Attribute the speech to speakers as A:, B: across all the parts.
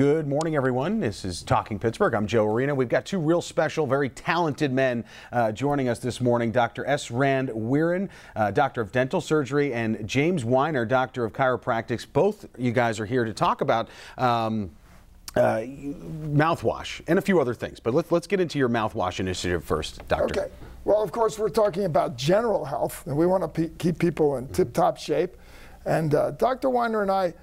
A: Good morning, everyone. This is Talking Pittsburgh. I'm Joe Werrin. We've got two real special, very talented men joining us this morning. Dr. S. Rand Werrin, Doctor of Dental Surgery, and James Weiner, Doctor of Chiropractics. Both you guys are here to talk about mouthwash and a few other things. But let's get into your mouthwash initiative first, Doctor.
B: Okay. Well, of course, we're talking about general health, and we want to keep people in tip-top shape. And Dr. Weiner and I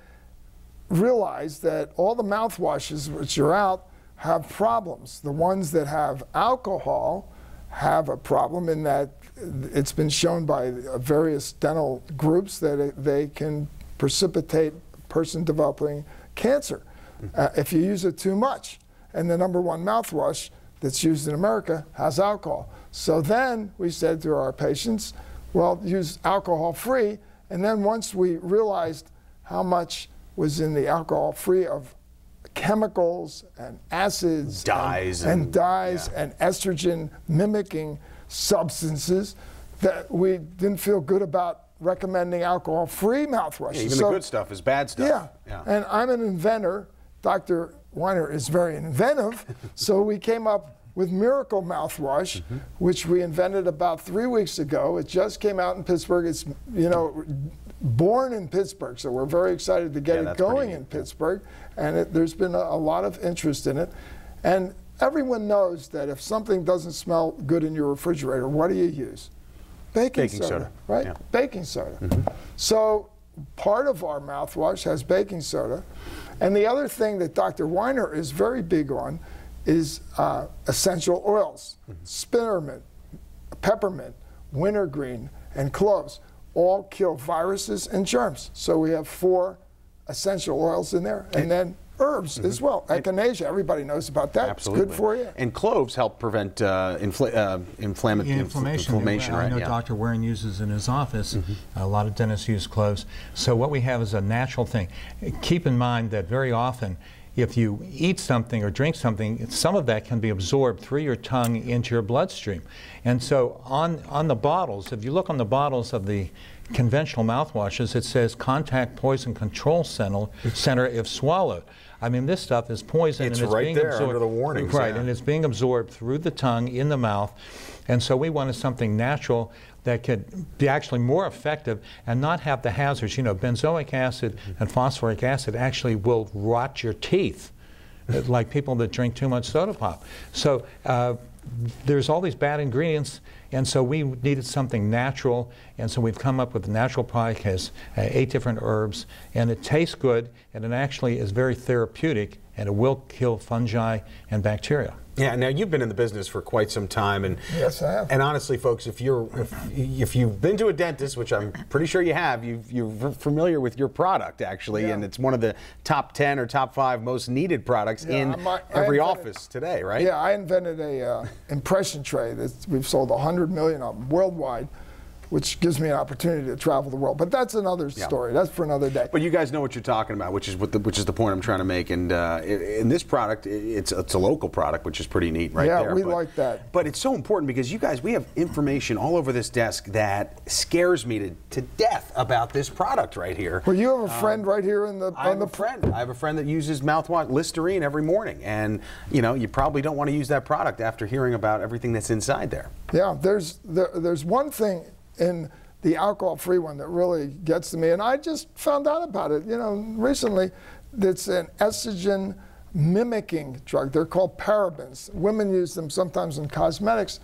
B: realize that all the mouthwashes which are out have problems. The ones that have alcohol have a problem in that it's been shown by various dental groups that they can precipitate a person developing cancer if you use it too much. And the #1 mouthwash that's used in America has alcohol. So then we said to our patients, well, use alcohol-free. And then once we realized how much was in the alcohol-free of chemicals and acids and dyes and estrogen mimicking substances, that we didn't feel good about recommending alcohol-free mouthwashes.
A: Yeah, even the good stuff is bad stuff.
B: Yeah, and I'm an inventor. Dr. Weiner is very inventive, so we came up with Miracle Mouthwash, which we invented about 3 weeks ago. It just came out in Pittsburgh. It's, you know, born in Pittsburgh, so we're very excited to get it going in Pittsburgh. And there's been a lot of interest in it. And everyone knows that if something doesn't smell good in your refrigerator, what do you use? Baking soda, right? Yeah. Baking soda. So part of our mouthwash has baking soda. And the other thing that Dr. Weiner is very big on is essential oils. Spearmint, peppermint, wintergreen, and cloves all kill viruses and germs. So we have 4 essential oils in there, and then herbs as well. Echinacea, everybody knows about that.
A: Absolutely.
B: It's good for you.
A: And cloves help prevent inflammation.
C: I know Dr. Werrin uses in his office. A lot of dentists use cloves. So what we have is a natural thing. Keep in mind that very often, if you eat something or drink something, some of that can be absorbed through your tongue into your bloodstream. And so on the bottles, if you look on the bottles of the conventional mouthwashes, it says contact poison control center if swallowed. I mean, this stuff is poison.
A: It's
C: and it's
A: right
C: being
A: there
C: absorbed,
A: under the warnings.
C: Right, and it's being absorbed through the tongue, in the mouth. And so we wanted something natural that could be actually more effective and not have the hazards. You know, benzoic acid and phosphoric acid actually will rot your teeth, like people that drink too much soda pop. So there's all these bad ingredients, and so we needed something natural, and so we've come up with a natural product. It has 8 different herbs, and it tastes good, and it actually is very therapeutic, and it will kill fungi and bacteria.
A: Yeah, now you've been in the business for quite some time, and
B: yes, I have.
A: And honestly, folks, if you've been to a dentist, which I'm pretty sure you have, you're familiar with your product actually, and it's one of the top 10 or top 5 most needed products in every office today, right?
B: Yeah, I invented a impression tray that we've sold 100 million of them worldwide, which gives me an opportunity to travel the world. But that's another story. That's for another day.
A: But you guys know what you're talking about, which is the point I'm trying to make. And in this product, it's a local product, which is pretty neat, right there.
B: Yeah, we like that.
A: But it's so important because you guys, we have information all over this desk that scares me to death about this product right here.
B: Well, you have a friend right here in the.
A: I have a friend that uses mouthwash, Listerine, every morning, and you know, you probably don't want to use that product after hearing about everything that's inside there.
B: Yeah, there's one thing in the alcohol-free one that really gets to me, and I just found out about it, you know, recently. It's an estrogen mimicking drug. They're called parabens. Women use them sometimes in cosmetics,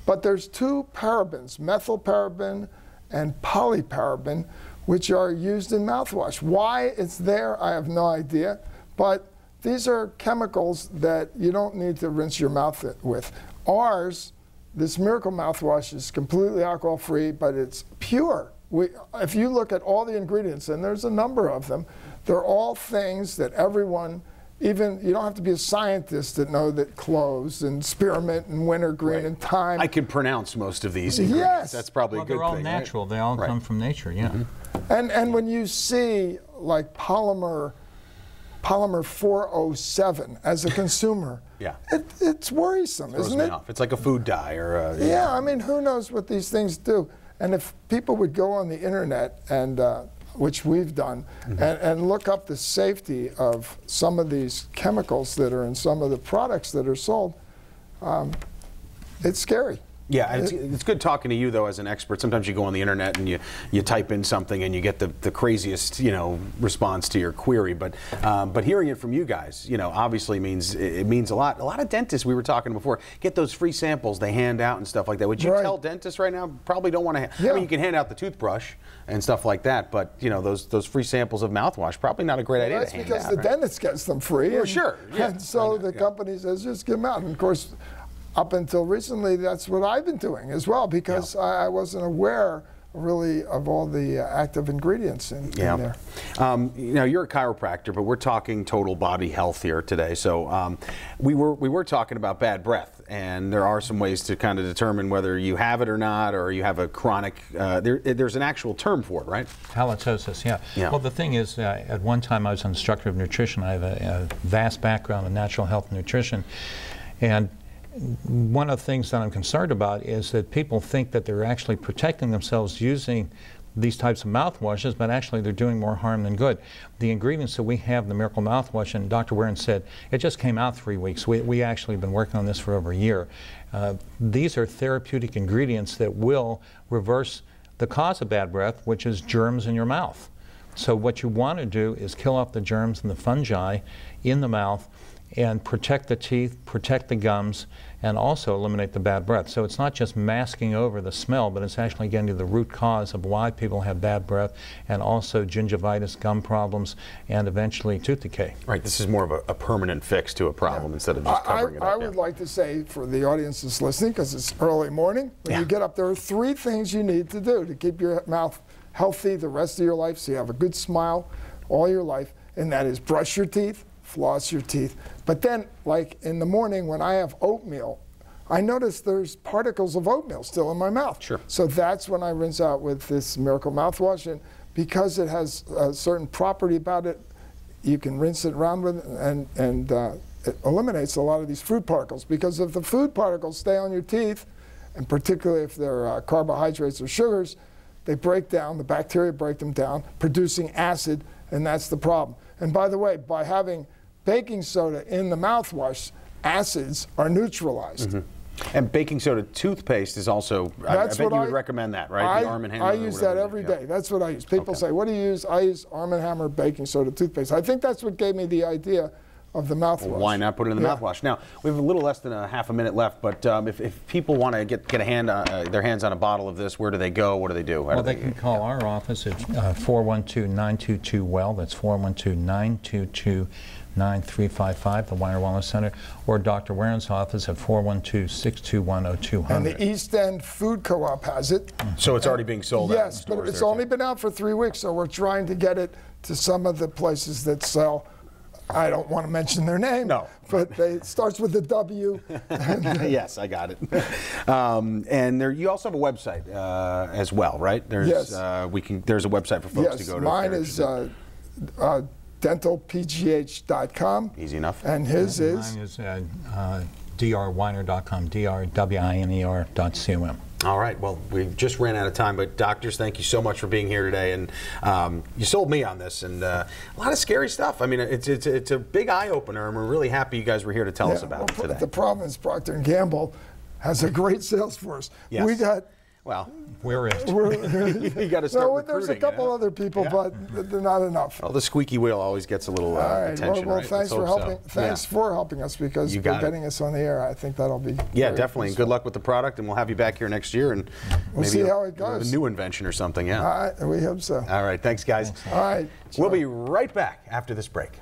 B: but there's 2 parabens, methylparaben and polyparaben, which are used in mouthwash. Why it's there, I have no idea, but these are chemicals that you don't need to rinse your mouth with. Ours, this Miracle Mouthwash, is completely alcohol-free, but it's pure. If you look at all the ingredients, and there's a number of them, they're all things that everyone, even, you don't have to be a scientist to know that cloves and spearmint and wintergreen and thyme.
A: I can pronounce most of these ingredients.
B: Yes.
A: That's probably a good thing.
C: They're all natural. Right? They all come from nature, yeah.
B: And when you see, like, polymer 407 as a consumer, it's worrisome, isn't it?
A: It's like a food dye or a,
B: yeah, I mean, who knows what these things do? And if people would go on the internet and which we've done, and look up the safety of some of these chemicals that are in some of the products that are sold, it's scary.
A: Yeah, it's good talking to you though as an expert. Sometimes you go on the internet and you type in something and you get the craziest response to your query. But hearing it from you guys, obviously means it means a lot. A lot of dentists, we were talking before, get those free samples they hand out and stuff like that. Would you tell dentists right now probably don't want to? I mean, you can hand out the toothbrush and stuff like that, but those free samples of mouthwash probably not a great idea.
B: That's
A: to hand
B: because
A: out,
B: the dentist gets them free.
A: Well, sure. Yeah.
B: And so the company says just give them out. And of course, up until recently, that's what I've been doing as well, because I wasn't aware really of all the active ingredients in there.
A: You're a chiropractor, but we're talking total body health here today. So we were talking about bad breath, and there are some ways to kind of determine whether you have it or not, or you have a chronic. There's an actual term for it, right?
C: Halitosis. Yeah. Well, the thing is, at one time I was an instructor of nutrition. I have a vast background in natural health and nutrition, and one of the things that I'm concerned about is that people think that they're actually protecting themselves using these types of mouthwashes, but actually they're doing more harm than good. The ingredients that we have in the Miracle Mouthwash, and Dr. Werrin said, it just came out 3 weeks. We actually have been working on this for over a year. These are therapeutic ingredients that will reverse the cause of bad breath, which is germs in your mouth. So what you want to do is kill off the germs and the fungi in the mouth and protect the teeth, protect the gums, and also eliminate the bad breath. So it's not just masking over the smell, but it's actually getting to the root cause of why people have bad breath, and also gingivitis, gum problems, and eventually tooth decay.
A: Right, this is more of a permanent fix to a problem instead of just covering it up.
B: I would like to say for the audience that's listening, because it's early morning, when you get up, there are 3 things you need to do to keep your mouth healthy the rest of your life, so you have a good smile all your life, and that is brush your teeth, floss your teeth. But then, like in the morning when I have oatmeal, I notice there's particles of oatmeal still in my mouth.
A: Sure.
B: So that's when I rinse out with this Miracle Mouthwash. And because it has a certain property about it, you can rinse it around with it, and it eliminates a lot of these food particles. Because if the food particles stay on your teeth, and particularly if they're carbohydrates or sugars, they break down, the bacteria break them down, producing acid, and that's the problem. And by the way, by having baking soda in the mouthwash, acids are neutralized.
A: And baking soda toothpaste is also, I bet you would recommend that, right? The Arm & Hammer.
B: I use that every day. That's what I use. People say, what do you use? I use Arm & Hammer baking soda toothpaste. I think that's what gave me the idea of the mouthwash.
A: Well, why not put it in the mouthwash? Now, we have a little less than a half a minute left, but if people want to get their hands on a bottle of this, where do they go? What do they do?
C: Well, they can call our office at 412-922-WELL. That's 412-922-9355, the Weiner Wellness Center, or Dr. Werrin's office at 412-621-0200.
B: And the East End Food Co-op has it.
A: So it's already being sold out in
B: Yes,
A: stores
B: but it's only been out for 3 weeks, so we're trying to get it to some of the places that sell. I don't want to mention their name.
A: No.
B: But it starts with a W.
A: Yes, I got it. And you also have a website as well, right?
B: Yes.
A: There's a website for folks to go to.
B: Mine is dentalpgh.com.
A: Easy enough.
B: And his is?
C: Mine is drweiner.com, drwiner.com.
A: All right. Well, we just ran out of time, but doctors, thank you so much for being here today, and you sold me on this, and a lot of scary stuff. I mean, it's a big eye opener, and we're really happy you guys were here to tell us about it today.
B: The problem is Procter & Gamble has a great sales force.
A: Yes.
B: We got.
C: Well, where is it?
A: You got to start recruiting.
B: There's a couple other people, but they're not enough.
A: Well, the squeaky wheel always gets a little attention.
B: Well,
A: right?
B: thanks for helping. Thanks for helping us, because for getting us on the air. I think that'll be
A: definitely. Good luck with the product, and we'll have you back here next year, and
B: we'll see how it goes.
A: A new invention or something. Yeah.
B: All right, we hope so.
A: All right, thanks, guys.
B: All right,
A: we'll be right back after this break.